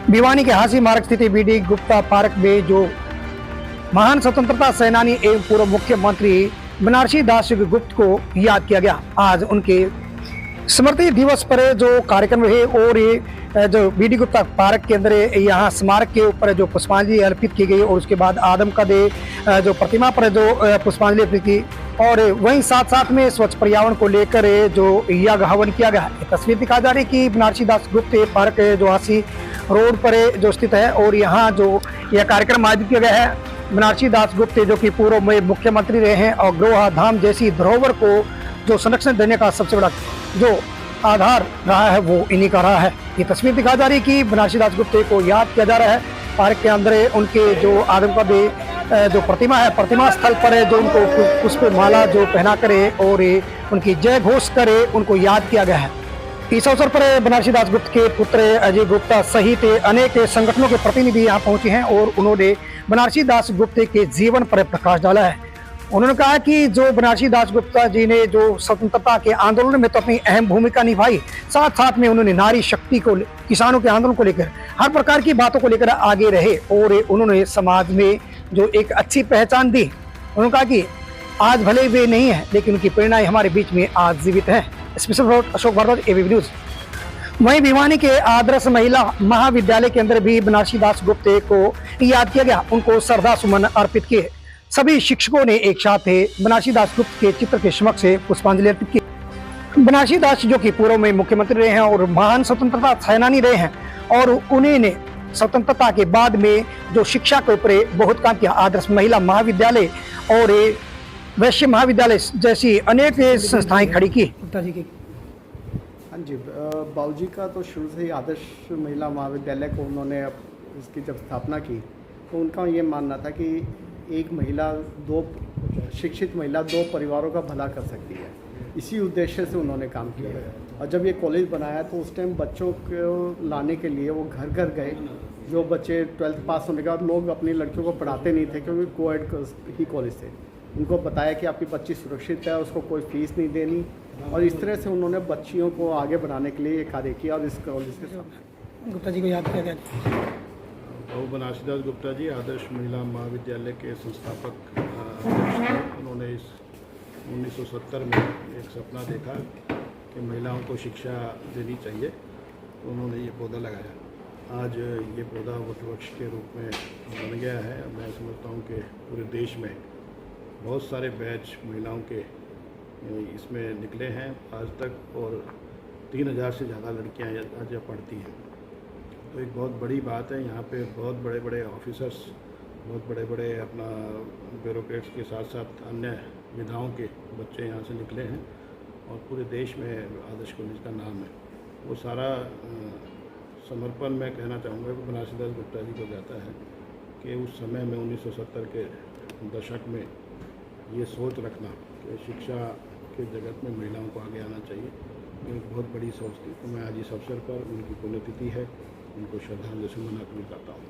भिवानी के हांसी मार्ग स्थित बीडी गुप्ता पार्क में जो महान स्वतंत्रता सेनानी एवं पूर्व मुख्यमंत्री बनारसी दास गुप्त को याद किया गया। आज उनके स्मृति दिवस पर जो कार्यक्रम है और ये जो बीडी गुप्ता पार्क के अंदर यहाँ स्मारक के ऊपर जो पुष्पांजलि अर्पित की गई और उसके बाद आदम का दे जो प्रतिमा पर जो पुष्पांजलि अर्पित की और वहीं साथ साथ में स्वच्छ पर्यावरण को लेकर जो यज्ञ हवन किया गया। ये तस्वीर दिखा जा रही है कि बनारसी दास गुप्त पार्क जो हांसी रोड पर जो स्थित है और यहाँ जो यह कार्यक्रम आयोजित किया गया है। बनारसी दास गुप्त जो कि पूर्व में मुख्यमंत्री रहे हैं और ग्रोहा धाम जैसी धरोहर को जो संरक्षण देने का सबसे बड़ा जो आधार रहा है वो इन्हीं का रहा है। ये तस्वीर दिखा जा रही है कि बनारसी दास गुप्त को याद किया जा रहा है। पार्क के अंदर उनके जो आदम का दे जो प्रतिमा है, प्रतिमा स्थल पर है जो उनको पुष्प माला जो पहना करे और उनकी जय घोष करे उनको याद किया गया है। इस अवसर पर बनारसी दास गुप्त के पुत्र अजय गुप्ता सहित अनेक संगठनों के प्रतिनिधि यहाँ पहुंचे हैं और उन्होंने बनारसी दास गुप्त के जीवन पर प्रकाश डाला है। उन्होंने कहा कि जो बनारसी दास गुप्ता जी ने जो स्वतंत्रता के आंदोलन में तो अपनी अहम भूमिका निभाई, साथ साथ में उन्होंने नारी शक्ति को, किसानों के आंदोलन को लेकर हर प्रकार की बातों को लेकर आगे रहे और उन्होंने समाज में जो एक अच्छी पहचान दी। उन्होंने कहा कि आज भले वे नहीं है लेकिन उनकी प्रेरणाएं हमारे बीच में आज जीवित है। Special report Ashok Bhardwaj, ABP news. वहीं भिवानी के आदर्श महिला महाविद्यालय के अंदर भी बनारसी दास गुप्त को याद किया गया, उनको श्रद्धा सुमन अर्पित किए। सभी शिक्षकों ने एक साथ बनारसी दास गुप्त के चित्र के समक्ष पुष्पांजलि अर्पित की। बनारसी दास जो कि पूर्व में मुख्यमंत्री रहे हैं और महान स्वतंत्रता सेनानी रहे हैं और उन्होंने स्वतंत्रता के बाद में जो शिक्षा के ऊपर बहुत काम किया। आदर्श महिला महाविद्यालय और वैश्य महाविद्यालय जैसी अनेक संस्थाएं खड़ी की। हाँ जी, बाबूजी का तो शुरू से ही आदर्श महिला महाविद्यालय को उन्होंने इसकी जब स्थापना की तो उनका ये मानना था कि एक महिला, दो शिक्षित महिला दो परिवारों का भला कर सकती है। इसी उद्देश्य से उन्होंने काम किया है। और जब ये कॉलेज बनाया तो उस टाइम बच्चों को लाने के लिए वो घर घर गए। जो बच्चे 12th पास होने के बाद लोग अपनी लड़कियों को पढ़ाते नहीं थे क्योंकि कोएड ही कॉलेज थे, उनको बताया कि आपकी बच्ची सुरक्षित है, उसको कोई फीस नहीं देनी। और इस तरह से उन्होंने बच्चियों को आगे बढ़ाने के लिए ये कार्य किया। और इस कॉलेज के गुप्ता जी को याद किया गया। बनारसी दास गुप्ता जी आदर्श महिला महाविद्यालय के संस्थापक। उन्होंने इस 1970 में एक सपना देखा कि महिलाओं को शिक्षा देनी चाहिए, तो उन्होंने ये पौधा लगाया। आज ये पौधा वटवृक्ष के रूप में बन गया है। मैं समझता हूँ कि पूरे देश में बहुत सारे बैच महिलाओं के इसमें निकले हैं आज तक और 3000 से ज़्यादा लड़कियाँ आज पढ़ती हैं, तो एक बहुत बड़ी बात है। यहाँ पे बहुत बड़े बड़े ऑफिसर्स, बहुत बड़े बड़े अपना ब्यूरोक्रेट्स के साथ साथ अन्य विधाओं के बच्चे यहाँ से निकले हैं और पूरे देश में आदर्श कॉलेज का नाम है। वो सारा समर्पण मैं कहना चाहूँगा कि बनारसी दास गुप्ता जी को जाता है कि उस समय में 1970 के दशक में ये सोच रखना कि शिक्षा के जगत में महिलाओं को आगे आना चाहिए, एक बहुत बड़ी सोच थी। तो मैं आज इस अवसर पर उनकी पुण्यतिथि है, उनको श्रद्धांजलि सुमन अर्पित करता हूँ।